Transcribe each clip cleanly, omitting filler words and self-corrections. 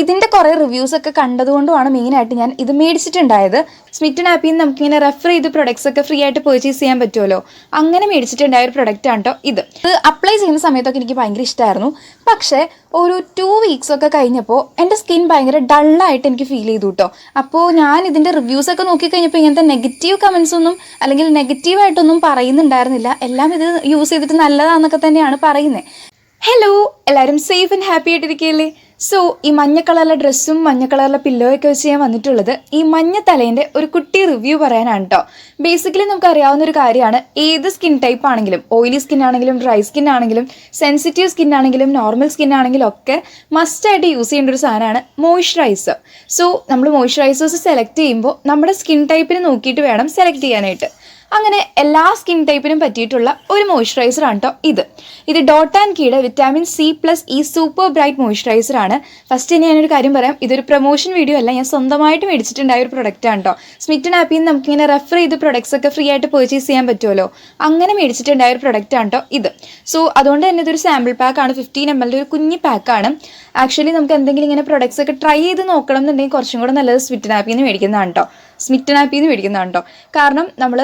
ഇതിൻ്റെ കുറേ റിവ്യൂസൊക്കെ കണ്ടതുകൊണ്ടുമാണ് മെയിനായിട്ട് ഞാൻ ഇത് മേടിച്ചിട്ടുണ്ടായത്. സ്മിറ്റൺ ആപ്പിൽ നിന്ന് നമുക്കിങ്ങനെ റെഫർ ചെയ്ത് പ്രൊഡക്ട്സ് ഒക്കെ ഫ്രീ ആയിട്ട് പർച്ചേസ് ചെയ്യാൻ പറ്റുമല്ലോ, അങ്ങനെ മേടിച്ചിട്ടുണ്ടായ ഒരു പ്രൊഡക്റ്റാണ് കേട്ടോ ഇത്. അപ്ലൈ ചെയ്യുന്ന സമയത്തൊക്കെ എനിക്ക് ഭയങ്കര ഇഷ്ടമായിരുന്നു. പക്ഷേ ഒരു 2 വീക്സ് ഒക്കെ കഴിഞ്ഞപ്പോൾ എൻ്റെ സ്കിൻ ഭയങ്കര ഡള്ളായിട്ട് എനിക്ക് ഫീൽ ചെയ്തു കേട്ടോ. അപ്പോൾ ഞാൻ ഇതിൻ്റെ റിവ്യൂസൊക്കെ നോക്കിക്കഴിഞ്ഞപ്പോൾ ഇങ്ങനത്തെ നെഗറ്റീവ് കമൻസ് ഒന്നും അല്ലെങ്കിൽ നെഗറ്റീവായിട്ടൊന്നും പറയുന്നുണ്ടായിരുന്നില്ല. എല്ലാം ഇത് യൂസ് ചെയ്തിട്ട് നല്ലതാണെന്നൊക്കെ തന്നെയാണ് പറയുന്നത്. ഹലോ, എല്ലാവരും സേഫ് ആൻഡ് ഹാപ്പി ആയിട്ടിരിക്കുകയല്ലേ? സോ ഈ മഞ്ഞ കളറിലെ ഡ്രസ്സും മഞ്ഞ കളറിലെ പില്ലോയൊക്കെ വെച്ച് ഞാൻ വന്നിട്ടുള്ളത് ഈ മഞ്ഞ തലേൻ്റെ ഒരു കുട്ടി റിവ്യൂ പറയാനാണ് കേട്ടോ. ബേസിക്കലി നമുക്ക് അറിയാവുന്ന ഒരു കാര്യമാണ്, ഏത് സ്കിൻ ടൈപ്പ് ആണെങ്കിലും, ഓയിലി സ്കിൻ ആണെങ്കിലും ഡ്രൈ സ്കിൻ ആണെങ്കിലും സെൻസിറ്റീവ് സ്കിൻ ആണെങ്കിലും നോർമൽ സ്കിൻ ആണെങ്കിലും ഒക്കെ മസ്റ്റായിട്ട് യൂസ് ചെയ്യേണ്ട ഒരു സാധനമാണ് മോയ്സ്ചറൈസർ. സോ നമ്മൾ മോയ്സ്ചറൈസേഴ്സ് സെലക്ട് ചെയ്യുമ്പോൾ നമ്മുടെ സ്കിൻ ടൈപ്പിന് നോക്കിയിട്ട് വേണം സെലക്ട് ചെയ്യാനായിട്ട്. അങ്ങനെ എല്ലാ സ്കിൻ ടൈപ്പിനും പറ്റിയിട്ടുള്ള ഒരു മോയ്സ്ചറൈസറാണ് കേട്ടോ ഇത് ഡോട്ട് ആൻഡ് കീയുടെ വിറ്റാമിൻ C+E സൂപ്പർ ബ്രൈറ്റ് മോയ്സ്ചറൈസറാണ്. ഫസ്റ്റ് തന്നെ ഞാനൊരു കാര്യം പറയാം, ഇതൊരു പ്രൊമോഷൻ വീഡിയോ അല്ല, ഞാൻ സ്വന്തമായിട്ട് മേടിച്ചിട്ടുണ്ടായ ഒരു പ്രൊഡക്റ്റാണ് കേട്ടോ. സ്മിറ്റൺ ആപ്പിൽ നിന്ന് നമുക്കിങ്ങനെ റെഫർ ചെയ്ത് പ്രൊഡക്ട്സ് ഒക്കെ ഫ്രീ ആയിട്ട് പർച്ചേസ് ചെയ്യാൻ പറ്റുമല്ലോ, അങ്ങനെ മേടിച്ചിട്ടുണ്ടായ ഒരു പ്രൊഡക്റ്റാണ് കേട്ടോ ഇത്. സോ അതുകൊണ്ട് തന്നെ ഇതൊരു സാമ്പിൾ പാക്കാണ്, 15 ml ഒരു കുഞ്ഞി പാക്കാണ്. ആക്ച്വലി നമുക്ക് എന്തെങ്കിലും ഇങ്ങനെ പ്രൊഡക്ട്സ് ഒക്കെ ട്രൈ ചെയ്ത് നോക്കണം എന്നുണ്ടെങ്കിൽ കുറച്ചും കൂടെ നല്ലത് സ്മിറ്റൺ ആപ്പിൽ നിന്ന് മേടിക്കുന്നതാണ് കേട്ടോ. കാരണം നമ്മൾ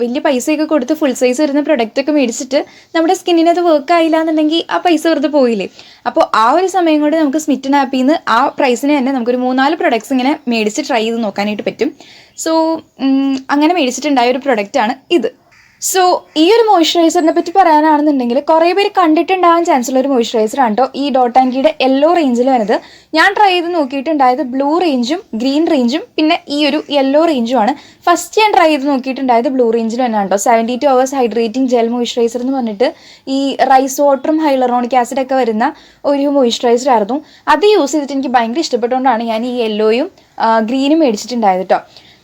വലിയ പൈസയൊക്കെ കൊടുത്ത് ഫുൾ സൈസ് വരുന്ന പ്രൊഡക്റ്റ് ഒക്കെ മേടിച്ചിട്ട് നമ്മുടെ സ്കിന്നിന് അത് വർക്ക് ആയില്ല എന്നുണ്ടെങ്കിൽ ആ പൈസ വെറുതെ പോയില്ലേ. അപ്പോൾ ആ ഒരു സമയം കൊണ്ട് നമുക്ക് സ്മിറ്റൺ ആപ്പിൽ നിന്ന് ആ പ്രൈസിന് തന്നെ നമുക്കൊരു 3-4 പ്രൊഡക്ട്സ് ഇങ്ങനെ മേടിച്ച് ട്രൈ ചെയ്ത് നോക്കാനായിട്ട് പറ്റും. സോ അങ്ങനെ മേടിച്ചിട്ടുണ്ടായ ഒരു പ്രൊഡക്റ്റാണ് ഇത്. സോ ഈ ഒരു മോയ്സ്ചറൈസറിനെ പറ്റി പറയാനാണെന്നുണ്ടെങ്കിൽ കുറേ പേര് കണ്ടിട്ടുണ്ടാകാൻ ചാൻസ് ഉള്ള ഒരു മോയ്സ്ചറൈസറാണ് കേട്ടോ ഈ ഡോട്ട് ആൻഡ് കീയുടെ യെല്ലോ റേഞ്ചിൽ വരുന്നത്. ഞാൻ ട്രൈ ചെയ്ത് നോക്കിയിട്ടുണ്ടായത് ബ്ലൂ റേഞ്ചും ഗ്രീൻ റേഞ്ചും പിന്നെ ഈ ഒരു യെല്ലോ റേഞ്ചുമാണ്. ഫസ്റ്റ് ഞാൻ ട്രൈ ചെയ്ത് നോക്കിയിട്ടുണ്ടായത് ബ്ലൂ റേഞ്ചിൽ തന്നെയാണ് കേട്ടോ. 72 hours ഹൈഡ്രേറ്റിംഗ് ജെൽ മോയ്സ്ചറൈസർ എന്ന് പറഞ്ഞിട്ട് ഈ റൈസ് വാട്ടറും ഹൈലറോണിക് ആസിഡൊക്കെ വരുന്ന ഒരു മോയ്സ്ചറൈസർ ആയിരുന്നു. അത് യൂസ് ചെയ്തിട്ട് എനിക്ക് ഭയങ്കര ഇഷ്ടപ്പെട്ടുകൊണ്ടാണ് ഞാൻ ഈ യെല്ലോയും ഗ്രീനും മേടിച്ചിട്ടുണ്ടായത് കേട്ടോ.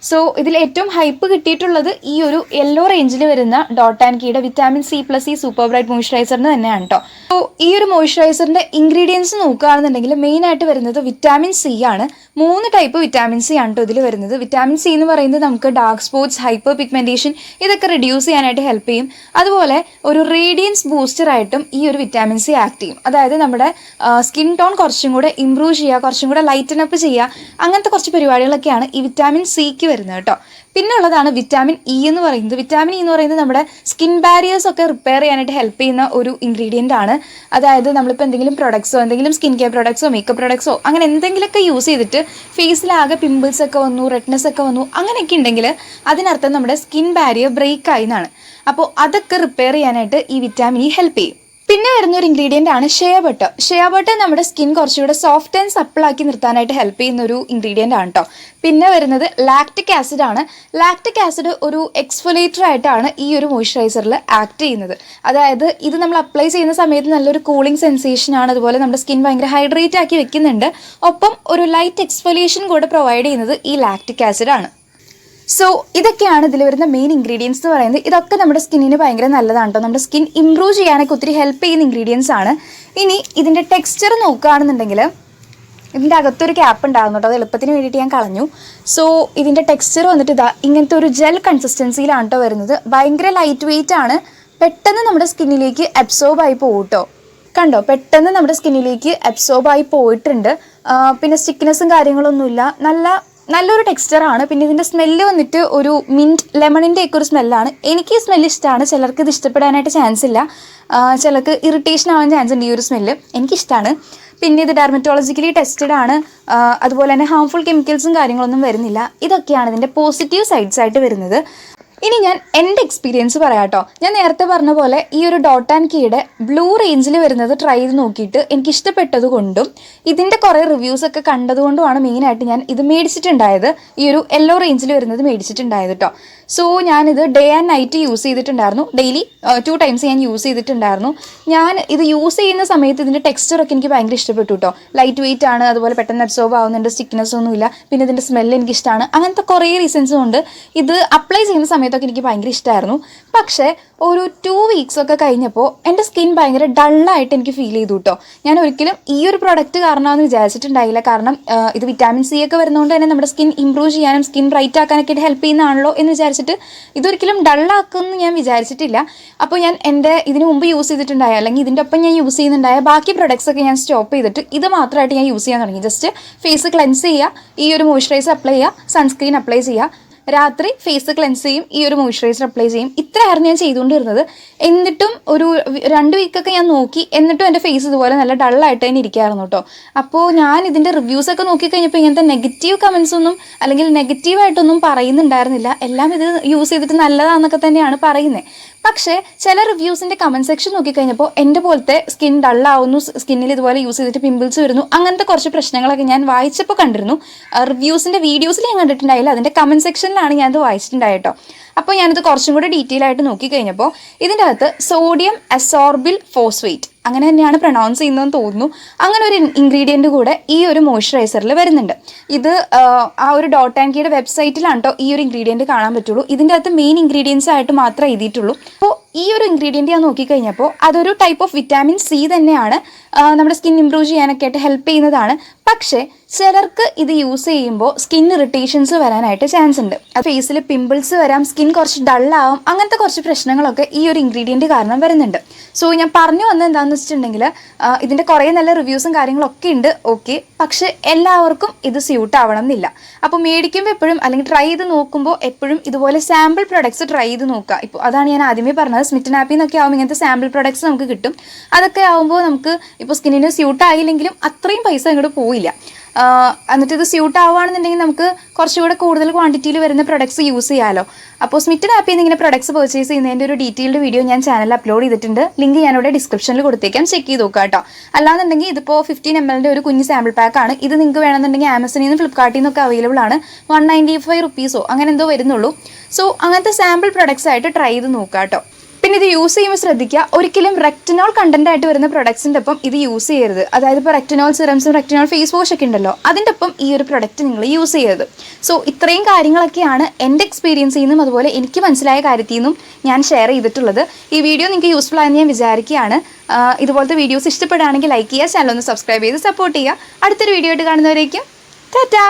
സോ ഇതിൽ ഏറ്റവും ഹൈപ്പ് കിട്ടിയിട്ടുള്ളത് ഈ ഒരു യെല്ലോ റേഞ്ചിൽ വരുന്ന ഡോട്ട് ആൻഡ് കീയുടെ വിറ്റാമിൻ C+E സൂപ്പർ ബ്രൈറ്റ് മോയ്സ്ചറൈസറിന് തന്നെയാണ് കേട്ടോ. സോ ഈ ഒരു മോയ്സ്ചറൈസറിൻ്റെ ഇൻഗ്രീഡിയൻസ് നോക്കുകയാണെന്നുണ്ടെങ്കിൽ മെയിനായിട്ട് വരുന്നത് വിറ്റാമിൻ C ആണ്. 3 ടൈപ്പ് വിറ്റാമിൻ C ആണ് കേട്ടോ ഇതിൽ വരുന്നത്. വിറ്റാമിൻ C എന്ന് പറയുന്നത് നമുക്ക് ഡാർക്ക് സ്പോട്ട്സ്, ഹൈപ്പർ പിഗ്മെൻറ്റേഷൻ ഇതൊക്കെ റിഡ്യൂസ് ചെയ്യാനായിട്ട് ഹെൽപ്പ് ചെയ്യും. അതുപോലെ ഒരു റേഡിയൻസ് ബൂസ്റ്ററായിട്ടും ഈ ഒരു വിറ്റാമിൻ C ആക്ട് ചെയ്യും. അതായത് നമ്മുടെ സ്കിൻ ടോൺ കുറച്ചും കൂടെ ഇമ്പ്രൂവ് ചെയ്യുക, കുറച്ചും കൂടെ ലൈറ്റൻ അപ്പ് ചെയ്യുക, അങ്ങനത്തെ കുറച്ച് പരിപാടികളൊക്കെയാണ് ഈ വിറ്റാമിൻ സിക്ക് വരുന്നത് കേട്ടോ. പിന്നെ ഉള്ളതാണ് വിറ്റാമിൻ ഇ എന്ന് പറയുന്നത്. വിറ്റാമിൻ ഇ എന്ന് പറയുന്നത് നമ്മുടെ സ്കിൻ ബാരിയേഴ്സ് ഒക്കെ റിപ്പയർ ചെയ്യാനായിട്ട് ഹെൽപ്പ് ചെയ്യുന്ന ഒരു ഇൻഗ്രീഡിയൻ്റ് ആണ്. അതായത് നമ്മളിപ്പോൾ എന്തെങ്കിലും പ്രൊഡക്ട്സോ എന്തെങ്കിലും സ്കിൻ കെയർ പ്രൊഡക്ട്സോ മേക്കപ്പ് പ്രൊഡക്ട്സോ അങ്ങനെ എന്തെങ്കിലുമൊക്കെ യൂസ് ചെയ്തിട്ട് ഫേസിലാകെ പിമ്പിൾസ് ഒക്കെ വന്നു, റെഡ്നെസ് ഒക്കെ വന്നു, അങ്ങനെയൊക്കെ ഉണ്ടെങ്കിൽ അതിനർത്ഥം നമ്മുടെ സ്കിൻ ബാരിയർ ബ്രേക്ക് ആയി എന്നാണ്. അപ്പോൾ അതൊക്കെ റിപ്പയർ ചെയ്യാനായിട്ട് ഈ വിറ്റാമിൻ ഇ ഹെൽപ്പ് ചെയ്യും. പിന്നെ വരുന്ന ഒരു ഇൻഗ്രീഡിയൻ്റ് ആണ് ഷെയ ബട്ടർ. ഷെയ ബട്ടർ നമ്മുടെ സ്കിൻ കുറച്ചുകൂടെ സോഫ്റ്റ് ആൻഡ് സപ്പിൾ ആക്കി നിർത്താനായിട്ട് ഹെൽപ്പ് ചെയ്യുന്ന ഒരു ഇൻഗ്രീഡിയൻ്റ് ആണ് കേട്ടോ. പിന്നെ വരുന്നത് ലാക്റ്റിക് ആസിഡ് ആണ്. ലാക്റ്റിക് ആസിഡ് ഒരു എക്സ്ഫോലിയേറ്റർ ആയിട്ടാണ് ഈ ഒരു മോയ്സ്ചറൈസറിൽ ആക്ട് ചെയ്യുന്നത്. അതായത് ഇത് നമ്മൾ അപ്ലൈ ചെയ്യുന്ന സമയത്ത് നല്ലൊരു കൂളിംഗ് സെൻസേഷൻ ആണ്. അതുപോലെ നമ്മുടെ സ്കിൻ ഭയങ്കര ഹൈഡ്രേറ്റ് ആക്കി വെക്കുന്നുണ്ട്. ഒപ്പം ഒരു ലൈറ്റ് എക്സ്ഫോലിയേഷൻ കൂടെ പ്രൊവൈഡ് ചെയ്യുന്നത് ഈ ലാക്റ്റിക് ആസിഡ് ആണ്. സോ ഇതൊക്കെയാണ് ഇതിൽ വരുന്ന മെയിൻ ഇൻഗ്രീഡിയൻസ് എന്ന് പറയുന്നത്. ഇതൊക്കെ നമ്മുടെ സ്കിന്നിന് ഭയങ്കര നല്ലതാണ് കേട്ടോ. നമ്മുടെ സ്കിൻ ഇമ്പ്രൂവ് ചെയ്യാനൊക്കെ ഒത്തിരി ഹെൽപ്പ് ചെയ്യുന്ന ഇൻഗ്രീഡിയൻസ് ആണ്. ഇനി ഇതിൻ്റെ ടെക്സ്ചർ നോക്കുകയാണെന്നുണ്ടെങ്കിൽ ഇതിൻ്റെ അകത്തൊരു ക്യാപ്പ് ഉണ്ടാകുന്നു കേട്ടോ, അത് എളുപ്പത്തിന് വേണ്ടിയിട്ട് ഞാൻ കളഞ്ഞു. സോ ഇതിൻ്റെ ടെക്സ്ചർ വന്നിട്ട് ഇങ്ങനത്തെ ഒരു ജെൽ കൺസിസ്റ്റൻസിയിലാണ് കേട്ടോ വരുന്നത്. ഭയങ്കര ലൈറ്റ് വെയിറ്റ് ആണ്, പെട്ടെന്ന് നമ്മുടെ സ്കിന്നിലേക്ക് അബ്സോർബ് ആയി പോകും കേട്ടോ. കണ്ടോ, പെട്ടെന്ന് നമ്മുടെ സ്കിന്നിലേക്ക് അബ്സോർബ് ആയി പോയിട്ടുണ്ട്. പിന്നെ സ്റ്റിക്നെസ്സും കാര്യങ്ങളൊന്നുമില്ല, നല്ലൊരു ടെക്സ്ചറാണ്. പിന്നെ ഇതിൻ്റെ സ്മെല്ല് വന്നിട്ട് ഒരു മിൻറ്റ് ലെമണിൻ്റെ ഒക്കെ ഒരു സ്മെല്ലാണ്. എനിക്ക് ഈ സ്മെല്ല് ഇഷ്ടമാണ്, ചിലർക്ക് ഇത് ഇഷ്ടപ്പെടാനായിട്ട് ചാൻസ് ഇല്ല, ചിലർക്ക് ഇറിറ്റേഷൻ ആവാൻ ചാൻസ് ഉണ്ട് ഈ ഒരു സ്മെല്ല്. എനിക്കിഷ്ടമാണ്. പിന്നെ ഇത് ഡെർമറ്റോളജിക്കലി ടെസ്റ്റഡ് ആണ്. അതുപോലെ തന്നെ ഹാംഫുൾ കെമിക്കൽസും കാര്യങ്ങളൊന്നും വരുന്നില്ല. ഇതൊക്കെയാണ് ഇതിൻ്റെ പോസിറ്റീവ് സൈഡ്സ് ആയിട്ട് വരുന്നത്. ഇനി ഞാൻ എൻ്റെ എക്സ്പീരിയൻസ് പറയാം കേട്ടോ. ഞാൻ നേരത്തെ പറഞ്ഞ പോലെ ഈ ഒരു ഡോട്ട് ആൻഡ് കീയുടെ ബ്ലൂ റേഞ്ചിൽ വരുന്നത് ട്രൈ ചെയ്ത് നോക്കിയിട്ട് എനിക്ക് ഇഷ്ടപ്പെട്ടത് കൊണ്ടും ഇതിൻ്റെ കുറേ റിവ്യൂസൊക്കെ കണ്ടതുകൊണ്ടുമാണ് മെയിനായിട്ട് ഞാൻ ഇത് മേടിച്ചിട്ടുണ്ടായത്. ഈ ഒരു യെല്ലോ റേഞ്ചിൽ വരുന്നത് മേടിച്ചിട്ടുണ്ടായത് കേട്ടോ. സോ ഞാനിത് ഡേ ആൻഡ് നൈറ്റ് യൂസ് ചെയ്തിട്ടുണ്ടായിരുന്നു. ഡെയിലി 2 ടൈംസ് ഞാൻ യൂസ് ചെയ്തിട്ടുണ്ടായിരുന്നു. ഞാൻ ഇത് യൂസ് ചെയ്യുന്ന സമയത്ത് ഇതിൻ്റെ ടെക്സ്ചറൊക്കെ എനിക്ക് ഭയങ്കര ഇഷ്ടപ്പെട്ടു കേട്ടോ. ലൈറ്റ് വെയിറ്റ് ആണ്, അതുപോലെ പെട്ടെന്ന് അബ്സോർബ് ആവുന്നുണ്ട്, സ്റ്റിക്നെസ് ഒന്നുമില്ല, പിന്നെ ഇതിൻ്റെ സ്മെല്ല് എനിക്കിഷ്ടമാണ്. അങ്ങനത്തെ കുറേ റീസൺസും ഉണ്ട്. ഇത് അപ്ലൈ ചെയ്യുന്ന സമയത്തൊക്കെ എനിക്ക് ഭയങ്കര ഇഷ്ടമായിരുന്നു. പക്ഷേ ഒരു 2 വീക്സ് ഒക്കെ കഴിഞ്ഞപ്പോൾ എൻ്റെ സ്കിൻ ഭയങ്കര ഡള്ളായിട്ട് എനിക്ക് ഫീൽ ചെയ്തു കേട്ടോ. ഞാൻ ഒരിക്കലും ഈ ഒരു പ്രൊഡക്റ്റ് കാരണമാണെന്ന് വിചാരിച്ചിട്ടുണ്ടായില്ല. കാരണം ഇത് വിറ്റാമിൻ സി ഒക്കെ വരുന്നതുകൊണ്ട് തന്നെ നമ്മുടെ സ്കിൻ ഇമ്പ്രൂവ് ചെയ്യാനും സ്കിൻ ബ്രൈറ്റ് ആക്കാനൊക്കെ ഹെൽപ്പ് ചെയ്യുന്നതാണല്ലോ എന്ന് വിചാരിച്ചിട്ട് ഇതൊരിക്കലും ഡള്ളാക്കുമെന്ന് ഞാൻ വിചാരിച്ചിട്ടില്ല. അപ്പോൾ ഞാൻ എൻ്റെ ഇതിന് മുമ്പ് യൂസ് ചെയ്തിട്ടുണ്ടായ അല്ലെങ്കിൽ ഇതിൻ്റെ ഒപ്പം ഞാൻ യൂസ് ചെയ്യുന്നുണ്ടായ ബാക്കി പ്രൊഡക്ട്സ് ഒക്കെ ഞാൻ സ്റ്റോപ്പ് ചെയ്തിട്ട് ഇത് മാത്രമായിട്ട് ഞാൻ യൂസ് ചെയ്യാൻ തുടങ്ങി. ജസ്റ്റ് ഫേസ് ക്ലെൻസ് ചെയ്യുക, ഈ ഒരു മോയ്സ്ചറൈസർ അപ്ലൈ ചെയ്യുക, സൺസ്ക്രീൻ അപ്ലൈ ചെയ്യുക, രാത്രി ഫേസ് ക്ലെൻസ് ചെയ്യും, ഈ ഒരു മോയ്സ്ചറൈസർ അപ്ലൈ ചെയ്യും. ഇത്രയായിരുന്നു ഞാൻ ചെയ്തുകൊണ്ടിരുന്നത്. എന്നിട്ടും ഒരു 2 വീക്കൊക്കെ ഞാൻ നോക്കി, എന്നിട്ടും എൻ്റെ ഫേസ് ഇതുപോലെ നല്ല ഡള്ളായിട്ട് തന്നെ ഇരിക്കുകയായിരുന്നു കേട്ടോ. അപ്പോൾ ഞാൻ ഇതിൻ്റെ റിവ്യൂസൊക്കെ നോക്കിക്കഴിഞ്ഞപ്പോൾ ഇങ്ങനത്തെ നെഗറ്റീവ് കമൻസ് ഒന്നും അല്ലെങ്കിൽ നെഗറ്റീവായിട്ടൊന്നും പറയുന്നുണ്ടായിരുന്നില്ല. എല്ലാം ഇത് യൂസ് ചെയ്തിട്ട് നല്ലതാണെന്നൊക്കെ തന്നെയാണ് പറയുന്നത്. പക്ഷേ ചില റിവ്യൂസിൻ്റെ കമൻറ്റ് സെക്ഷൻ നോക്കിക്കഴിഞ്ഞപ്പോൾ എൻ്റെ പോലത്തെ സ്കിൻ ഡള്ളാവുന്നു, സ്കിന്നിൽ ഇതുപോലെ യൂസ് ചെയ്തിട്ട് പിമ്പിൾസ് വരുന്നു, അങ്ങനത്തെ കുറച്ച് പ്രശ്നങ്ങളൊക്കെ ഞാൻ വായിച്ചപ്പോൾ കണ്ടിരുന്നു. റിവ്യൂസിൻ്റെ വീഡിയോസിൽ ഞാൻ കണ്ടിട്ടുണ്ടായില്ല, അതിൻ്റെ കമൻറ്റ് സെക്ഷനിലാണ് ഞാനത് വായിച്ചിട്ടുണ്ടായത് കേട്ടോ. അപ്പോൾ ഞാനിത് കുറച്ചും കൂടി ഡീറ്റെയിൽ ആയിട്ട് നോക്കിക്കഴിഞ്ഞപ്പോൾ ഇതിൻ്റെ അകത്ത് സോഡിയം അസോർബിൽ ഫോസ്ഫേറ്റ് അങ്ങനെ തന്നെയാണ് പ്രൊനൗൺസ് ചെയ്യുന്നതെന്ന് തോന്നുന്നു. അങ്ങനെ ഒരു ഇൻഗ്രീഡിയൻറ്റ് കൂടെ ഈ ഒരു മോയ്സ്ചറൈസറിൽ വരുന്നുണ്ട്. ഇത് ആ ഒരു ഡോട്ട് ആൻഡ് കീയുടെ വെബ്സൈറ്റിലാണ് കേട്ടോ ഈ ഒരു ഇൻഗ്രീഡിയൻറ്റ് കാണാൻ പറ്റുള്ളൂ. ഇതിൻ്റെ അകത്ത് മെയിൻ ഇൻഗ്രീഡിയൻസ് ആയിട്ട് മാത്രമേ എഴുതിയിട്ടുള്ളൂ. അപ്പോൾ ഈ ഒരു ഇൻഗ്രീഡിയൻറ്റ് ഞാൻ നോക്കിക്കഴിഞ്ഞപ്പോൾ അതൊരു ടൈപ്പ് ഓഫ് വിറ്റാമിൻ സി തന്നെയാണ്, നമ്മുടെ സ്കിൻ ഇമ്പ്രൂവ് ചെയ്യാനൊക്കെ ആയിട്ട് ഹെൽപ്പ് ചെയ്യുന്നതാണ്. പക്ഷേ ചിലർക്ക് ഇത് യൂസ് ചെയ്യുമ്പോൾ സ്കിൻ ഇറിറ്റേഷൻസ് വരാനായിട്ട് ചാൻസ് ഉണ്ട്. അത് ഫേസിൽ പിമ്പിൾസ് വരാം, സ്കിൻ കുറച്ച് ഡള്ളാവും, അങ്ങനത്തെ കുറച്ച് പ്രശ്നങ്ങളൊക്കെ ഈ ഒരു ഇൻഗ്രീഡിയൻറ്റ് കാരണം വരുന്നുണ്ട്. സോ ഞാൻ പറഞ്ഞു വന്നത് എന്താണെന്ന് വെച്ചിട്ടുണ്ടെങ്കിൽ ഇതിൻ്റെ കുറേ നല്ല റിവ്യൂസും കാര്യങ്ങളൊക്കെ ഉണ്ട്, ഓക്കെ. പക്ഷേ എല്ലാവർക്കും ഇത് സ്യൂട്ട് ആവണം എന്നില്ല. അപ്പോൾ മേടിക്കുമ്പോൾ എപ്പോഴും അല്ലെങ്കിൽ ട്രൈ ചെയ്ത് നോക്കുമ്പോൾ എപ്പോഴും ഇതുപോലെ സാമ്പിൾ പ്രൊഡക്ട്സ് ട്രൈ ചെയ്ത് നോക്കുക. ഇപ്പോൾ അതാണ് ഞാൻ ആദ്യമേ പറഞ്ഞത്, സ്മിറ്റ് ആപ്പിൽ നിന്നൊക്കെ ആകുമ്പോൾ ഇങ്ങനത്തെ സാമ്പിൾ പ്രൊഡക്ട്സ് നമുക്ക് കിട്ടും. അതൊക്കെ ആകുമ്പോൾ നമുക്ക് ഇപ്പോൾ സ്കിന്നിന് സ്യൂട്ട് ആയില്ലെങ്കിലും അത്രയും പൈസ അങ്ങോട്ട് പോയില്ല. എന്നിട്ട് ഇത് സ്യൂട്ട് ആവുകയാണെന്നുണ്ടെങ്കിൽ നമുക്ക് കുറച്ചുകൂടെ കൂടുതൽ ക്വാണ്ടിറ്റിയിൽ വരുന്ന പ്രൊഡക്ട്സ് യൂസ് ചെയ്യാമല്ലോ. അപ്പോൾ സ്മിറ്റ് ആപ്പിൽ നിന്ന് ഇങ്ങനെ പ്രൊഡക്ട്സ് പർച്ചേസ് ചെയ്യുന്നതിൻ്റെ ഒരു ഡീറ്റെയിൽഡ് വീഡിയോ ഞാൻ ചാനലിൽ അപ്ലോഡ് ചെയ്തിട്ടുണ്ട്. ലിങ്ക് ഞാനിവിടെ ഡിസ്ക്രിപ്ഷനിൽ കൊടുത്തേക്കാം, ചെക്ക് ചെയ്ത് നോക്കുക കേട്ടോ. അല്ലാന്നുണ്ടെങ്കിൽ ഇതിപ്പോൾ 15 ml ഒരു കുഞ്ഞ് സാമ്പിൾ പാക്കാണ്. ഇത് നിങ്ങൾക്ക് വേണമെന്നുണ്ടെങ്കിൽ ആമസോണിൽ നിന്ന് ഫ്ലിപ്കാർട്ടിൽ നിന്നൊക്കെ അവൈലബിൾ ആണ്. 195 റുപ്പീസോ അങ്ങനെ എന്തോ വരുന്നുള്ളൂ. സോ അങ്ങനത്തെ സാമ്പിൾ പ്രൊഡക്ട്സ് ആയിട്ട് ട്രൈ ചെയ്ത് നോക്കുക കേട്ടോ. പിന്നെ ഇത് യൂസ് ചെയ്യുമ്പോൾ ശ്രദ്ധിക്കുക, ഒരിക്കലും റെക്റ്റിനോൾ കണ്ടന്റ് ആയിട്ട് വരുന്ന പ്രൊഡക്ട്സിൻ്റെ ഒപ്പം ഇത് യൂസ് ചെയ്യരുത്. അതായത് ഇപ്പോൾ റെക്റ്റിനോൾ സിറംസും റെക്റ്റിനോൾ ഫേസ് വാഷ് ഒക്കെ ഉണ്ടല്ലോ, അതിൻ്റെ ഒപ്പം ഈ ഒരു പ്രൊഡക്റ്റ് നിങ്ങൾ യൂസ് ചെയ്യരുത്. സോ ഇത്രയും കാര്യങ്ങളൊക്കെയാണ് എൻ്റെ എക്സ്പീരിയൻസിൽ നിന്നും അതുപോലെ എനിക്ക് മനസ്സിലായ കാര്യത്തിൽ നിന്നും ഞാൻ ഷെയർ ചെയ്തിട്ടുള്ളത്. ഈ വീഡിയോ നിങ്ങൾക്ക് യൂസ്ഫുൾ ആയെന്ന് ഞാൻ വിചാരിക്കുകയാണ്. ഇതുപോലത്തെ വീഡിയോസ് ഇഷ്ടപ്പെടുകയാണെങ്കിൽ ലൈക്ക് ചെയ്യുക, ചാനൽ ഒന്ന് സബ്സ്ക്രൈബ് ചെയ്ത് സപ്പോർട്ട് ചെയ്യുക. അടുത്തൊരു വീഡിയോ ആയിട്ട് കാണുന്നവരേക്കും ടാറ്റാ.